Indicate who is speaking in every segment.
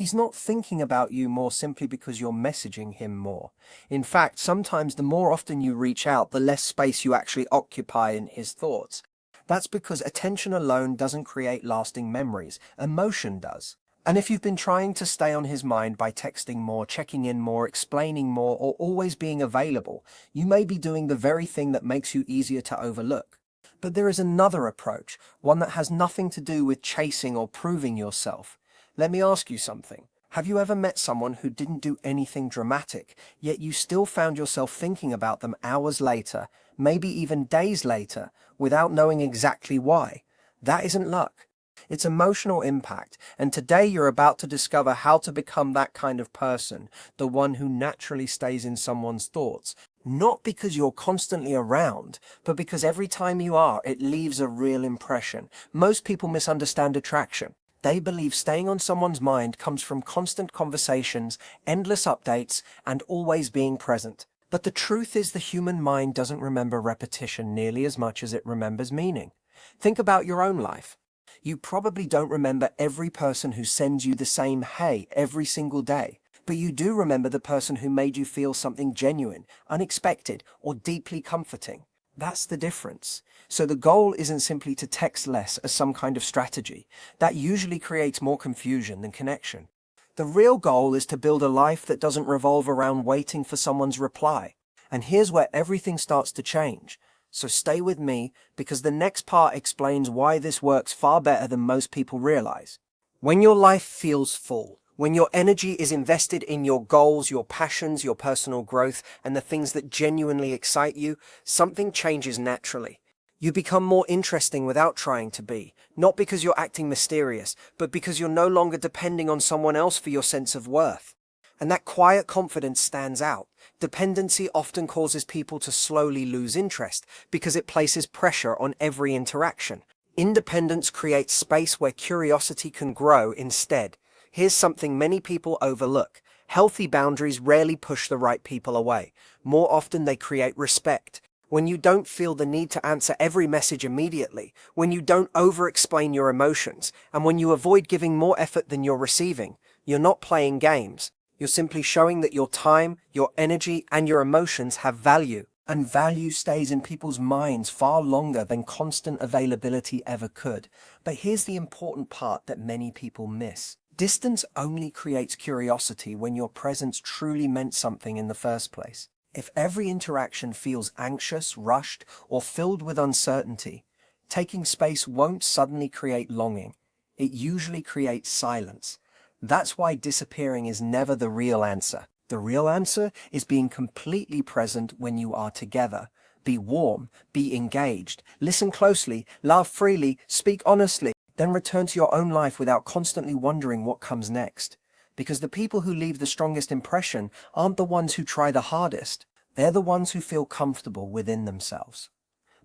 Speaker 1: He's not thinking about you more simply because you're messaging him more. In fact, sometimes the more often you reach out, the less space you actually occupy in his thoughts. That's because attention alone doesn't create lasting memories. Emotion does. And if you've been trying to stay on his mind by texting more, checking in more, explaining more, or always being available, you may be doing the very thing that makes you easier to overlook. But there is another approach, one that has nothing to do with chasing or proving yourself. Let me ask you something. Have you ever met someone who didn't do anything dramatic, yet you still found yourself thinking about them hours later, maybe even days later, without knowing exactly why? That isn't luck. It's emotional impact, and today you're about to discover how to become that kind of person, the one who naturally stays in someone's thoughts. Not because you're constantly around, but because every time you are, it leaves a real impression. Most people misunderstand attraction. They believe staying on someone's mind comes from constant conversations, endless updates, and always being present. But the truth is the human mind doesn't remember repetition nearly as much as it remembers meaning. Think about your own life. You probably don't remember every person who sends you the same hey every single day, but you do remember the person who made you feel something genuine, unexpected, or deeply comforting. That's the difference. So the goal isn't simply to text less as some kind of strategy. That usually creates more confusion than connection. The real goal is to build a life that doesn't revolve around waiting for someone's reply. And here's where everything starts to change. So stay with me, because the next part explains why this works far better than most people realize. When your life feels full, when your energy is invested in your goals, your passions, your personal growth, and the things that genuinely excite you, something changes naturally. You become more interesting without trying to be, not because you're acting mysterious, but because you're no longer depending on someone else for your sense of worth. And that quiet confidence stands out. Dependency often causes people to slowly lose interest because it places pressure on every interaction. Independence creates space where curiosity can grow instead. Here's something many people overlook. Healthy boundaries rarely push the right people away. More often they create respect. When you don't feel the need to answer every message immediately, when you don't over-explain your emotions, and when you avoid giving more effort than you're receiving, you're not playing games. You're simply showing that your time, your energy, and your emotions have value. And value stays in people's minds far longer than constant availability ever could. But here's the important part that many people miss. Distance only creates curiosity when your presence truly meant something in the first place. If every interaction feels anxious, rushed, or filled with uncertainty, taking space won't suddenly create longing. It usually creates silence. That's why disappearing is never the real answer. The real answer is being completely present when you are together. Be warm, be engaged, listen closely, laugh freely, speak honestly, then return to your own life without constantly wondering what comes next. Because the people who leave the strongest impression aren't the ones who try the hardest. They're the ones who feel comfortable within themselves.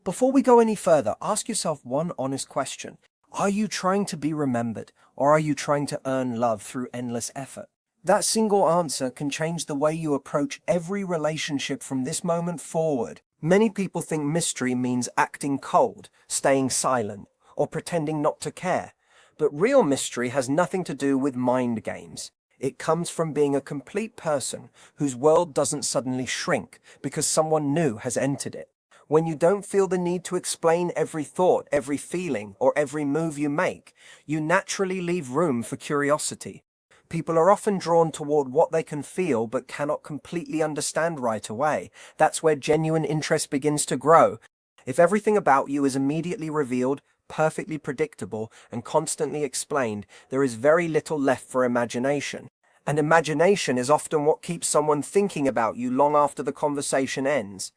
Speaker 1: Before we go any further, ask yourself one honest question. Are you trying to be remembered, or are you trying to earn love through endless effort? That single answer can change the way you approach every relationship from this moment forward. Many people think mystery means acting cold, staying silent, or pretending not to care. But real mystery has nothing to do with mind games. It comes from being a complete person whose world doesn't suddenly shrink because someone new has entered it. When you don't feel the need to explain every thought, every feeling, or every move you make, you naturally leave room for curiosity. People are often drawn toward what they can feel but cannot completely understand right away. That's where genuine interest begins to grow. If everything about you is immediately revealed, perfectly predictable, and constantly explained, there is very little left for imagination. And imagination is often what keeps someone thinking about you long after the conversation ends.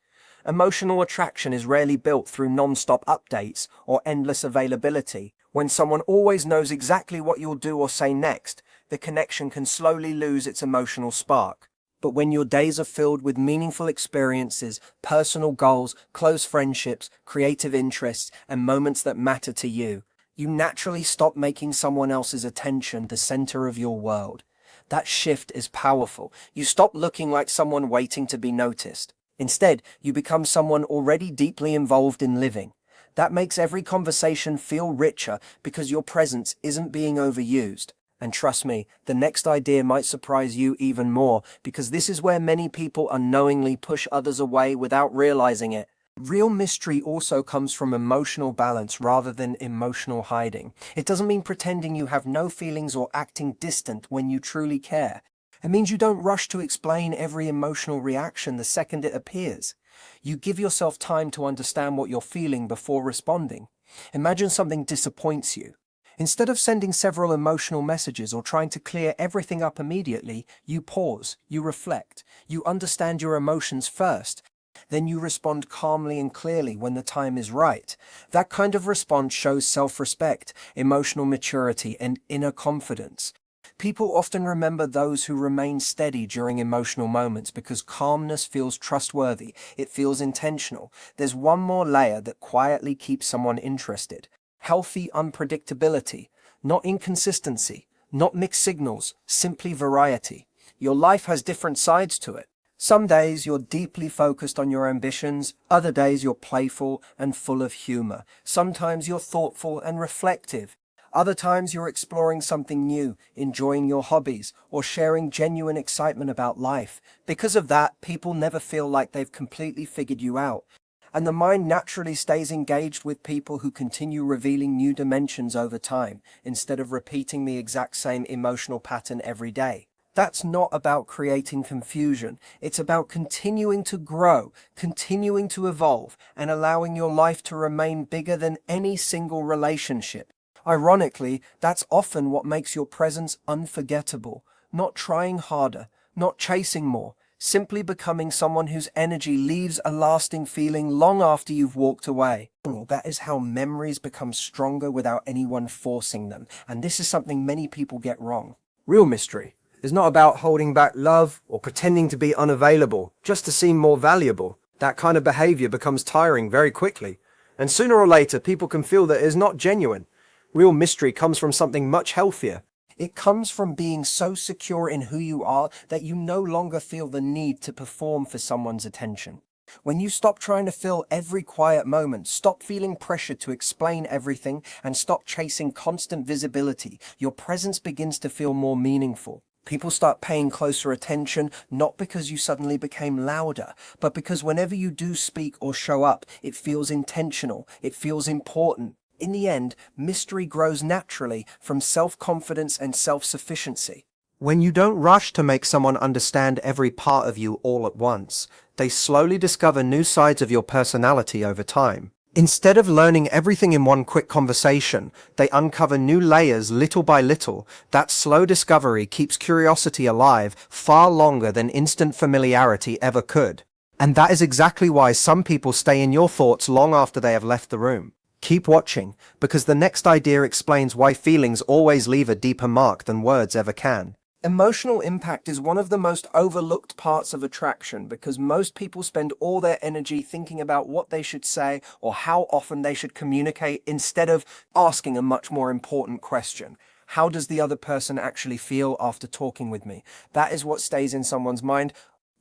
Speaker 1: Emotional attraction is rarely built through non-stop updates or endless availability. When someone always knows exactly what you'll do or say next, the connection can slowly lose its emotional spark. But when your days are filled with meaningful experiences, personal goals, close friendships, creative interests, and moments that matter to you, you naturally stop making someone else's attention the center of your world. That shift is powerful. You stop looking like someone waiting to be noticed. Instead, you become someone already deeply involved in living. That makes every conversation feel richer because your presence isn't being overused. And trust me, the next idea might surprise you even more, because this is where many people unknowingly push others away without realizing it. Real mystery also comes from emotional balance rather than emotional hiding. It doesn't mean pretending you have no feelings or acting distant when you truly care. It means you don't rush to explain every emotional reaction the second it appears. You give yourself time to understand what you're feeling before responding. Imagine something disappoints you. Instead of sending several emotional messages or trying to clear everything up immediately, you pause, you reflect, you understand your emotions first. Then you respond calmly and clearly when the time is right. That kind of response shows self-respect, emotional maturity, and inner confidence. People often remember those who remain steady during emotional moments because calmness feels trustworthy, it feels intentional. There's one more layer that quietly keeps someone interested. Healthy unpredictability, not inconsistency, not mixed signals, simply variety. Your life has different sides to it. Some days you're deeply focused on your ambitions, other days you're playful and full of humor. Sometimes you're thoughtful and reflective. Other times you're exploring something new, enjoying your hobbies, or sharing genuine excitement about life. Because of that, people never feel like they've completely figured you out. And the mind naturally stays engaged with people who continue revealing new dimensions over time, instead of repeating the exact same emotional pattern every day. That's not about creating confusion. It's about continuing to grow, continuing to evolve, and allowing your life to remain bigger than any single relationship. Ironically, that's often what makes your presence unforgettable. Not trying harder, not chasing more, simply becoming someone whose energy leaves a lasting feeling long after you've walked away. That is how memories become stronger without anyone forcing them, and this is something many people get wrong. Real mystery is not about holding back love or pretending to be unavailable just to seem more valuable. That kind of behavior becomes tiring very quickly, and sooner or later people can feel that it is not genuine. Real mystery comes from something much healthier. It comes from being so secure in who you are that you no longer feel the need to perform for someone's attention. When you stop trying to fill every quiet moment, stop feeling pressure to explain everything, and stop chasing constant visibility, your presence begins to feel more meaningful. People start paying closer attention, not because you suddenly became louder, but because whenever you do speak or show up, it feels intentional, it feels important. In the end, mystery grows naturally from self-confidence and self-sufficiency. When you don't rush to make someone understand every part of you all at once, they slowly discover new sides of your personality over time. Instead of learning everything in one quick conversation, they uncover new layers little by little. That slow discovery keeps curiosity alive far longer than instant familiarity ever could. And that is exactly why some people stay in your thoughts long after they have left the room. Keep watching, because the next idea explains why feelings always leave a deeper mark than words ever can. Emotional impact is one of the most overlooked parts of attraction because most people spend all their energy thinking about what they should say or how often they should communicate instead of asking a much more important question. How does the other person actually feel after talking with me? That is what stays in someone's mind.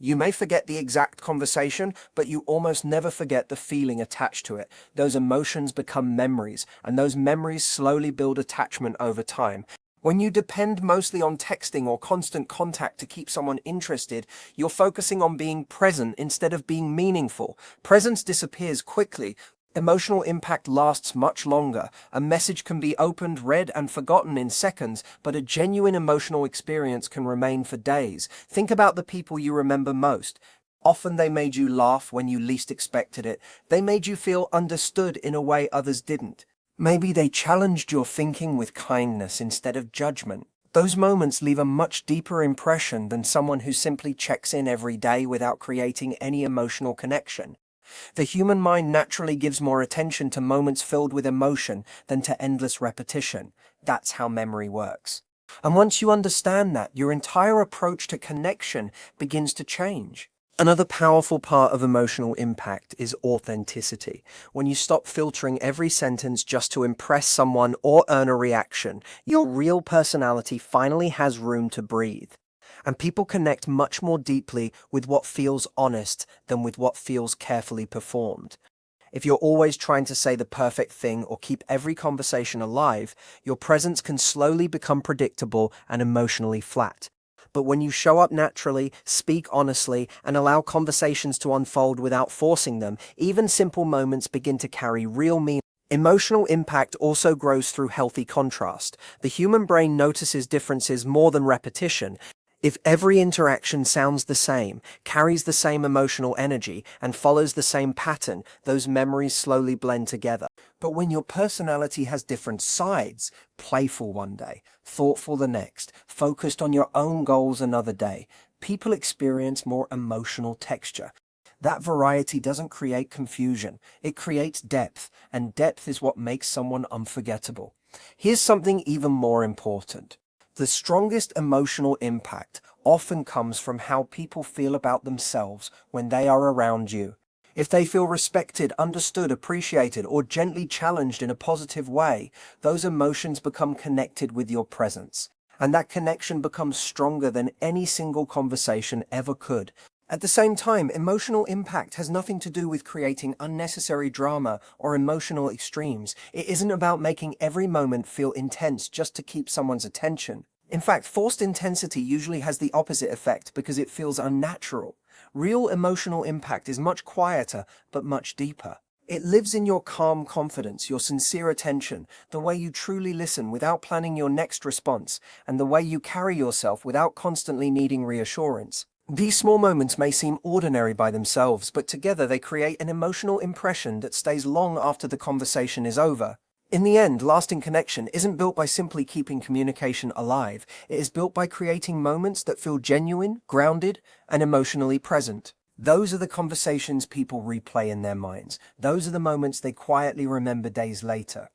Speaker 1: You may forget the exact conversation, but you almost never forget the feeling attached to it. Those emotions become memories, and those memories slowly build attachment over time. When you depend mostly on texting or constant contact to keep someone interested, you're focusing on being present instead of being meaningful. Presence disappears quickly. Emotional impact lasts much longer. A message can be opened, read, and forgotten in seconds, but a genuine emotional experience can remain for days. Think about the people you remember most. Often they made you laugh when you least expected it. They made you feel understood in a way others didn't. Maybe they challenged your thinking with kindness instead of judgment. Those moments leave a much deeper impression than someone who simply checks in every day without creating any emotional connection. The human mind naturally gives more attention to moments filled with emotion than to endless repetition. That's how memory works. And once you understand that, your entire approach to connection begins to change. Another powerful part of emotional impact is authenticity. When you stop filtering every sentence just to impress someone or earn a reaction, your real personality finally has room to breathe. And people connect much more deeply with what feels honest than with what feels carefully performed. If you're always trying to say the perfect thing or keep every conversation alive, your presence can slowly become predictable and emotionally flat. But when you show up naturally, speak honestly, and allow conversations to unfold without forcing them, even simple moments begin to carry real meaning. Emotional impact also grows through healthy contrast. The human brain notices differences more than repetition. If every interaction sounds the same, carries the same emotional energy, and follows the same pattern, those memories slowly blend together. But when your personality has different sides, playful one day, thoughtful the next, focused on your own goals another day, people experience more emotional texture. That variety doesn't create confusion, it creates depth, and depth is what makes someone unforgettable. Here's something even more important. The strongest emotional impact often comes from how people feel about themselves when they are around you. If they feel respected, understood, appreciated, or gently challenged in a positive way, those emotions become connected with your presence. And that connection becomes stronger than any single conversation ever could. At the same time, emotional impact has nothing to do with creating unnecessary drama or emotional extremes. It isn't about making every moment feel intense just to keep someone's attention. In fact, forced intensity usually has the opposite effect because it feels unnatural. Real emotional impact is much quieter, but much deeper. It lives in your calm confidence, your sincere attention, the way you truly listen without planning your next response, and the way you carry yourself without constantly needing reassurance. These small moments may seem ordinary by themselves, but together they create an emotional impression that stays long after the conversation is over. In the end, lasting connection isn't built by simply keeping communication alive. It is built by creating moments that feel genuine, grounded, and emotionally present. Those are the conversations people replay in their minds. Those are the moments they quietly remember days later.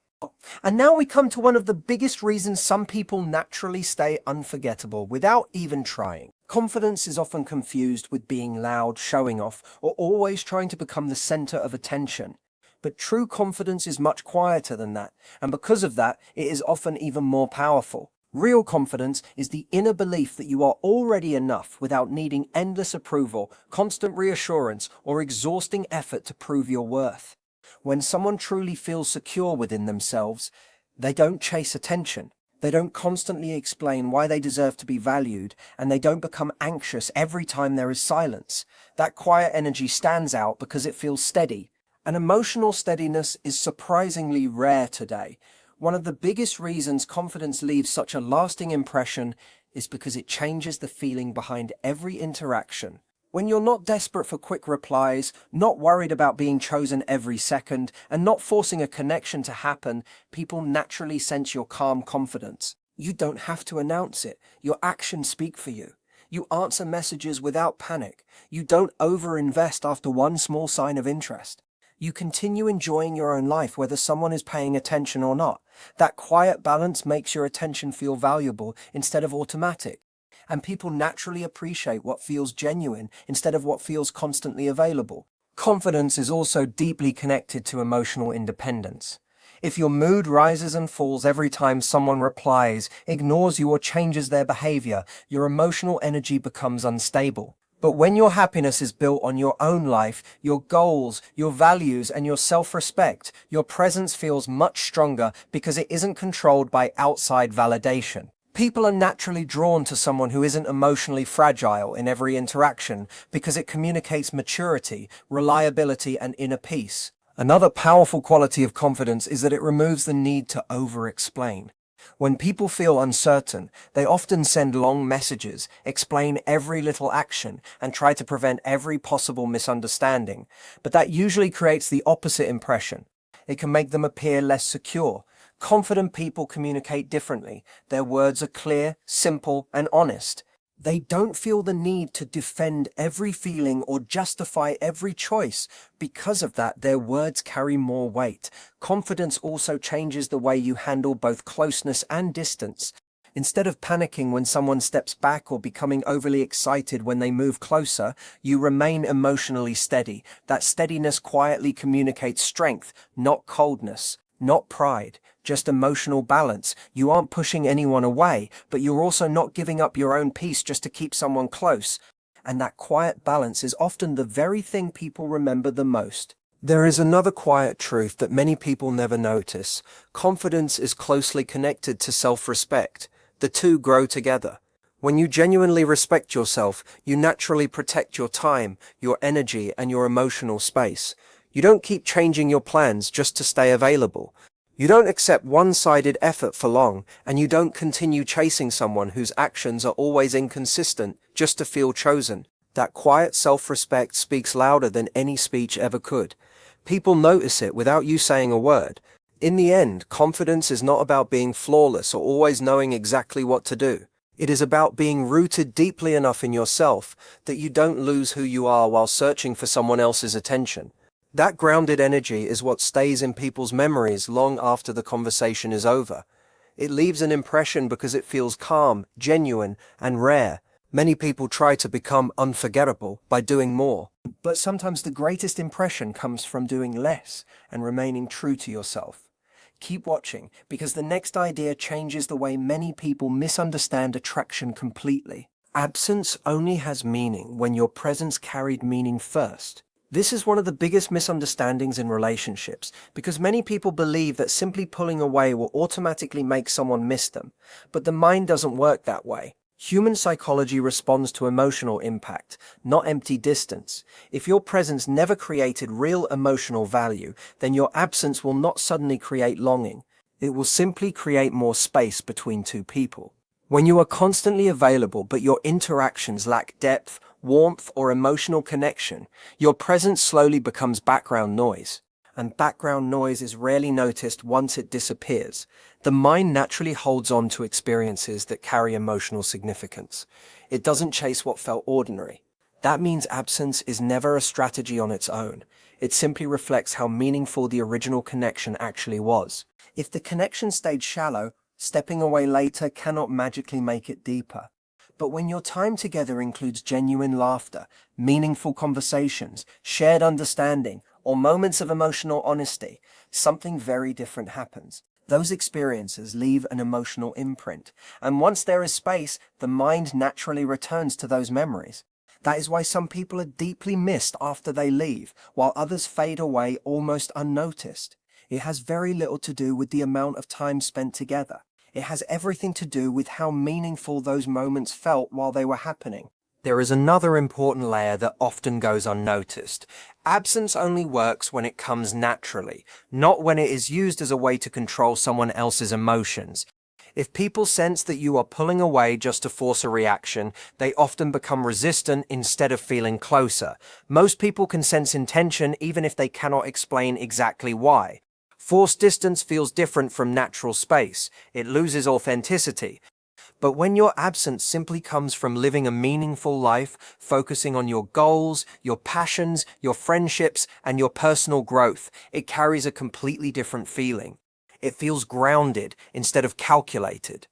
Speaker 1: And now we come to one of the biggest reasons some people naturally stay unforgettable without even trying. Confidence is often confused with being loud, showing off, or always trying to become the center of attention. But true confidence is much quieter than that, and because of that, it is often even more powerful. Real confidence is the inner belief that you are already enough without needing endless approval, constant reassurance, or exhausting effort to prove your worth. When someone truly feels secure within themselves, they don't chase attention. They don't constantly explain why they deserve to be valued, and they don't become anxious every time there is silence. That quiet energy stands out because it feels steady. And emotional steadiness is surprisingly rare today. One of the biggest reasons confidence leaves such a lasting impression is because it changes the feeling behind every interaction. When you're not desperate for quick replies, not worried about being chosen every second, and not forcing a connection to happen, people naturally sense your calm confidence. You don't have to announce it. Your actions speak for you. You answer messages without panic. You don't overinvest after one small sign of interest. You continue enjoying your own life whether someone is paying attention or not. That quiet balance makes your attention feel valuable instead of automatic. And people naturally appreciate what feels genuine instead of what feels constantly available. Confidence is also deeply connected to emotional independence. If your mood rises and falls every time someone replies, ignores you, or changes their behavior, your emotional energy becomes unstable. But when your happiness is built on your own life, your goals, your values, and your self-respect, your presence feels much stronger because it isn't controlled by outside validation. People are naturally drawn to someone who isn't emotionally fragile in every interaction because it communicates maturity, reliability, and inner peace. Another powerful quality of confidence is that it removes the need to over-explain. When people feel uncertain, they often send long messages, explain every little action, and try to prevent every possible misunderstanding. But that usually creates the opposite impression. It can make them appear less secure. Confident people communicate differently. Their words are clear, simple, and honest. They don't feel the need to defend every feeling or justify every choice. Because of that, their words carry more weight. Confidence also changes the way you handle both closeness and distance. Instead of panicking when someone steps back or becoming overly excited when they move closer, you remain emotionally steady. That steadiness quietly communicates strength, not coldness, not pride. Just emotional balance. You aren't pushing anyone away, but you're also not giving up your own peace just to keep someone close. And that quiet balance is often the very thing people remember the most. There is another quiet truth that many people never notice. Confidence is closely connected to self-respect. The two grow together. When you genuinely respect yourself, you naturally protect your time, your energy, and your emotional space. You don't keep changing your plans just to stay available. You don't accept one-sided effort for long, and you don't continue chasing someone whose actions are always inconsistent just to feel chosen. That quiet self-respect speaks louder than any speech ever could. People notice it without you saying a word. In the end, confidence is not about being flawless or always knowing exactly what to do. It is about being rooted deeply enough in yourself that you don't lose who you are while searching for someone else's attention. That grounded energy is what stays in people's memories long after the conversation is over. It leaves an impression because it feels calm, genuine, and rare. Many people try to become unforgettable by doing more. But sometimes the greatest impression comes from doing less and remaining true to yourself. Keep watching, because the next idea changes the way many people misunderstand attraction completely. Absence only has meaning when your presence carried meaning first. This is one of the biggest misunderstandings in relationships, because many people believe that simply pulling away will automatically make someone miss them. But the mind doesn't work that way. Human psychology responds to emotional impact, not empty distance. If your presence never created real emotional value, then your absence will not suddenly create longing. It will simply create more space between two people. When you are constantly available but your interactions lack depth, warmth, or emotional connection, your presence slowly becomes background noise. And background noise is rarely noticed once it disappears. The mind naturally holds on to experiences that carry emotional significance. It doesn't chase what felt ordinary. That means absence is never a strategy on its own. It simply reflects how meaningful the original connection actually was. If the connection stayed shallow, stepping away later cannot magically make it deeper. But when your time together includes genuine laughter, meaningful conversations, shared understanding, or moments of emotional honesty, something very different happens. Those experiences leave an emotional imprint, and once there is space, the mind naturally returns to those memories. That is why some people are deeply missed after they leave, while others fade away almost unnoticed. It has very little to do with the amount of time spent together. It has everything to do with how meaningful those moments felt while they were happening. There is another important layer that often goes unnoticed. Absence only works when it comes naturally, not when it is used as a way to control someone else's emotions. If people sense that you are pulling away just to force a reaction, they often become resistant instead of feeling closer. Most people can sense intention even if they cannot explain exactly why. Forced distance feels different from natural space. It loses authenticity. But when your absence simply comes from living a meaningful life, focusing on your goals, your passions, your friendships, and your personal growth, it carries a completely different feeling. It feels grounded instead of calculated.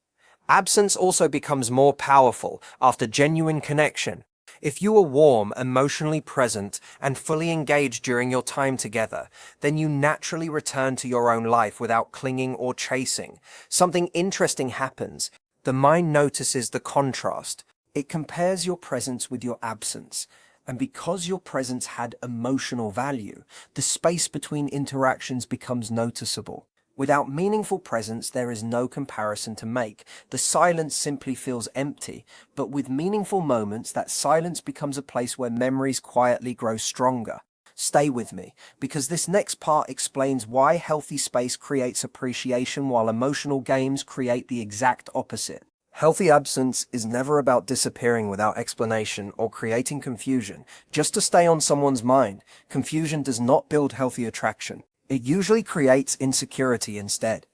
Speaker 1: Absence also becomes more powerful after genuine connection. If you are warm, emotionally present, and fully engaged during your time together, then you naturally return to your own life without clinging or chasing. Something interesting happens. The mind notices the contrast. It compares your presence with your absence. And because your presence had emotional value, the space between interactions becomes noticeable. Without meaningful presence, there is no comparison to make. The silence simply feels empty. But with meaningful moments, that silence becomes a place where memories quietly grow stronger. Stay with me, because this next part explains why healthy space creates appreciation while emotional games create the exact opposite. Healthy absence is never about disappearing without explanation or creating confusion, just to stay on someone's mind. Confusion does not build healthy attraction. It usually creates insecurity instead.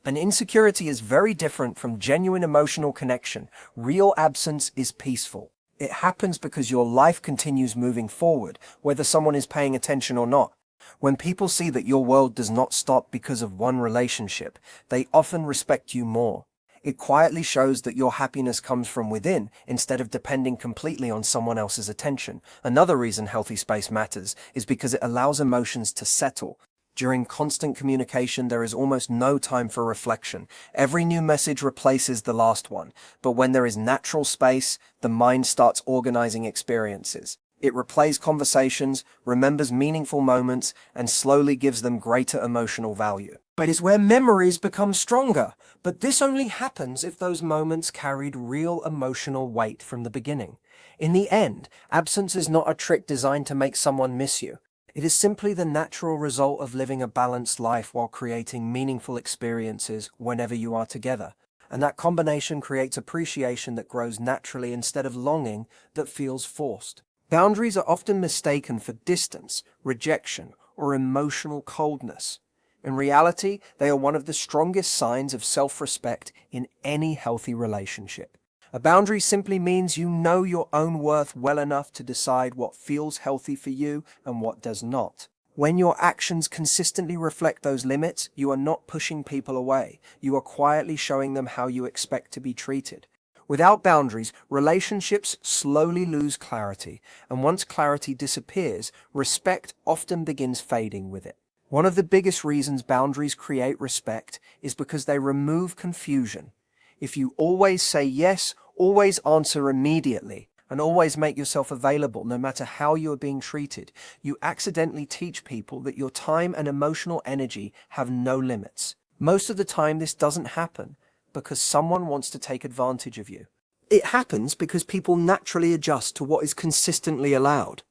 Speaker 1: And insecurity is very different from genuine emotional connection. Real absence is peaceful. It happens because your life continues moving forward, whether someone is paying attention or not. When people see that your world does not stop because of one relationship, they often respect you more. It quietly shows that your happiness comes from within instead of depending completely on someone else's attention. Another reason healthy space matters is because it allows emotions to settle. During constant communication, there is almost no time for reflection. Every new message replaces the last one. But when there is natural space, the mind starts organizing experiences. It replays conversations, remembers meaningful moments, and slowly gives them greater emotional value. But is where memories become stronger. But this only happens if those moments carried real emotional weight from the beginning. In the end, absence is not a trick designed to make someone miss you. It is simply the natural result of living a balanced life while creating meaningful experiences whenever you are together. And that combination creates appreciation that grows naturally instead of longing that feels forced. Boundaries are often mistaken for distance, rejection, or emotional coldness. In reality, they are one of the strongest signs of self-respect in any healthy relationship. A boundary simply means you know your own worth well enough to decide what feels healthy for you and what does not. When your actions consistently reflect those limits, you are not pushing people away. You are quietly showing them how you expect to be treated. Without boundaries, relationships slowly lose clarity, and once clarity disappears, respect often begins fading with it. One of the biggest reasons boundaries create respect is because they remove confusion. If you always say yes, always answer immediately, and always make yourself available no matter how you are being treated, you accidentally teach people that your time and emotional energy have no limits. Most of the time this doesn't happen because someone wants to take advantage of you. It happens because people naturally adjust to what is consistently allowed.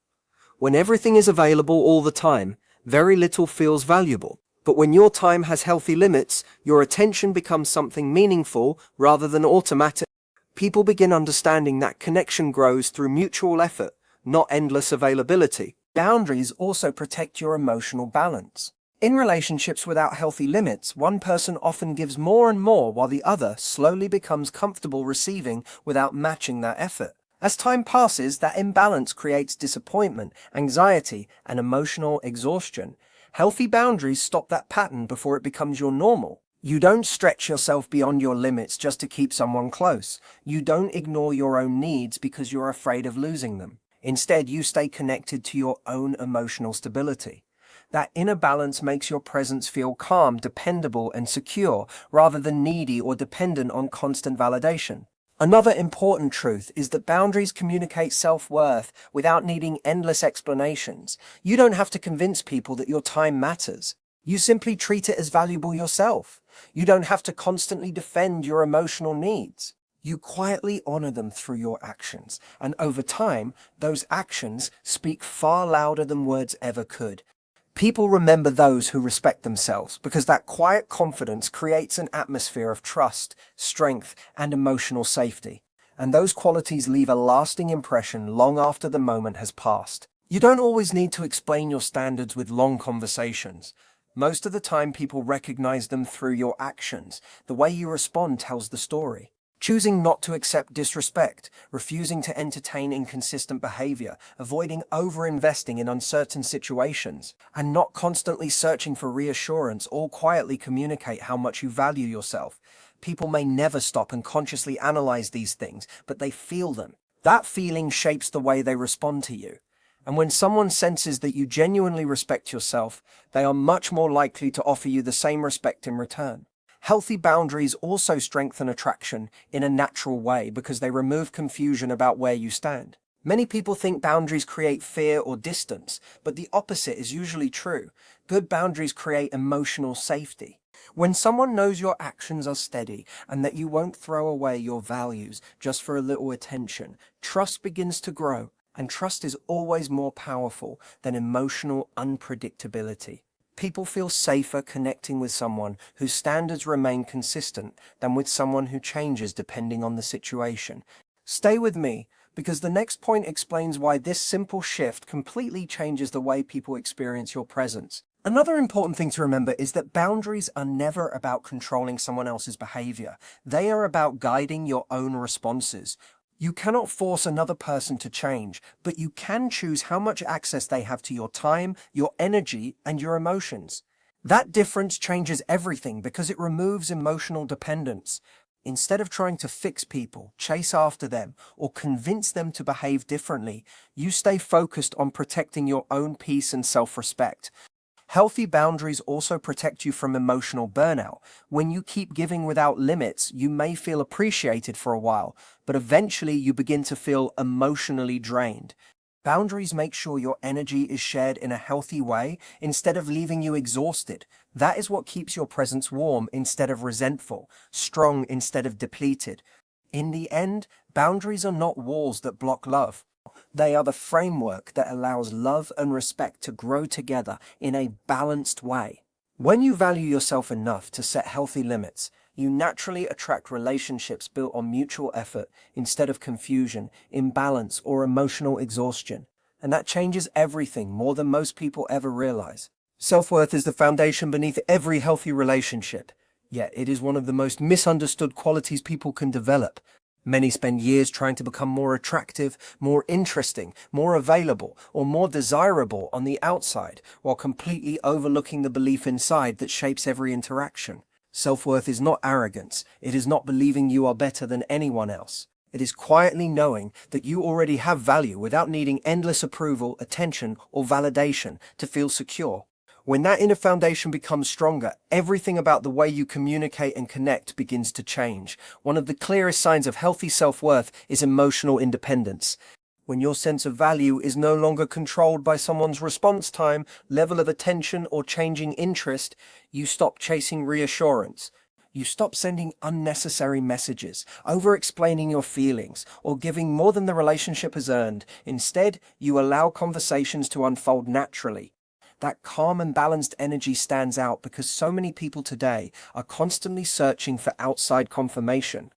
Speaker 1: When everything is available all the time, very little feels valuable. But when your time has healthy limits, your attention becomes something meaningful rather than automatic. People begin understanding that connection grows through mutual effort, not endless availability. Boundaries also protect your emotional balance. In relationships without healthy limits, one person often gives more and more while the other slowly becomes comfortable receiving without matching that effort. As time passes, that imbalance creates disappointment, anxiety, and emotional exhaustion. Healthy boundaries stop that pattern before it becomes your normal. You don't stretch yourself beyond your limits just to keep someone close. You don't ignore your own needs because you're afraid of losing them. Instead, you stay connected to your own emotional stability. That inner balance makes your presence feel calm, dependable, and secure, rather than needy or dependent on constant validation. Another important truth is that boundaries communicate self-worth without needing endless explanations. You don't have to convince people that your time matters. You simply treat it as valuable yourself. You don't have to constantly defend your emotional needs. You quietly honor them through your actions, and over time, those actions speak far louder than words ever could. People remember those who respect themselves because that quiet confidence creates an atmosphere of trust, strength, and emotional safety. And those qualities leave a lasting impression long after the moment has passed. You don't always need to explain your standards with long conversations. Most of the time, people recognize them through your actions. The way you respond tells the story. Choosing not to accept disrespect, refusing to entertain inconsistent behavior, avoiding over-investing in uncertain situations, and not constantly searching for reassurance all quietly communicate how much you value yourself. People may never stop and consciously analyze these things, but they feel them. That feeling shapes the way they respond to you. And when someone senses that you genuinely respect yourself, they are much more likely to offer you the same respect in return. Healthy boundaries also strengthen attraction in a natural way because they remove confusion about where you stand. Many people think boundaries create fear or distance, but the opposite is usually true. Good boundaries create emotional safety. When someone knows your actions are steady and that you won't throw away your values just for a little attention, trust begins to grow, and trust is always more powerful than emotional unpredictability. People feel safer connecting with someone whose standards remain consistent than with someone who changes depending on the situation. Stay with me, because the next point explains why this simple shift completely changes the way people experience your presence. Another important thing to remember is that boundaries are never about controlling someone else's behavior. They are about guiding your own responses. You cannot force another person to change, but you can choose how much access they have to your time, your energy, and your emotions. That difference changes everything because it removes emotional dependence. Instead of trying to fix people, chase after them, or convince them to behave differently, you stay focused on protecting your own peace and self-respect. Healthy boundaries also protect you from emotional burnout. When you keep giving without limits, you may feel appreciated for a while, but eventually you begin to feel emotionally drained. Boundaries make sure your energy is shared in a healthy way instead of leaving you exhausted. That is what keeps your presence warm instead of resentful, strong instead of depleted. In the end, boundaries are not walls that block love. They are the framework that allows love and respect to grow together in a balanced way. When you value yourself enough to set healthy limits, you naturally attract relationships built on mutual effort instead of confusion, imbalance, or emotional exhaustion. And that changes everything more than most people ever realize. Self-worth is the foundation beneath every healthy relationship, yet it is one of the most misunderstood qualities people can develop. Many spend years trying to become more attractive, more interesting, more available, or more desirable on the outside, while completely overlooking the belief inside that shapes every interaction. Self-worth is not arrogance. It is not believing you are better than anyone else. It is quietly knowing that you already have value without needing endless approval, attention, or validation to feel secure. When that inner foundation becomes stronger, everything about the way you communicate and connect begins to change. One of the clearest signs of healthy self-worth is emotional independence. When your sense of value is no longer controlled by someone's response time, level of attention, or changing interest, you stop chasing reassurance. You stop sending unnecessary messages, over-explaining your feelings, or giving more than the relationship has earned. Instead, you allow conversations to unfold naturally. That calm and balanced energy stands out because so many people today are constantly searching for outside confirmation.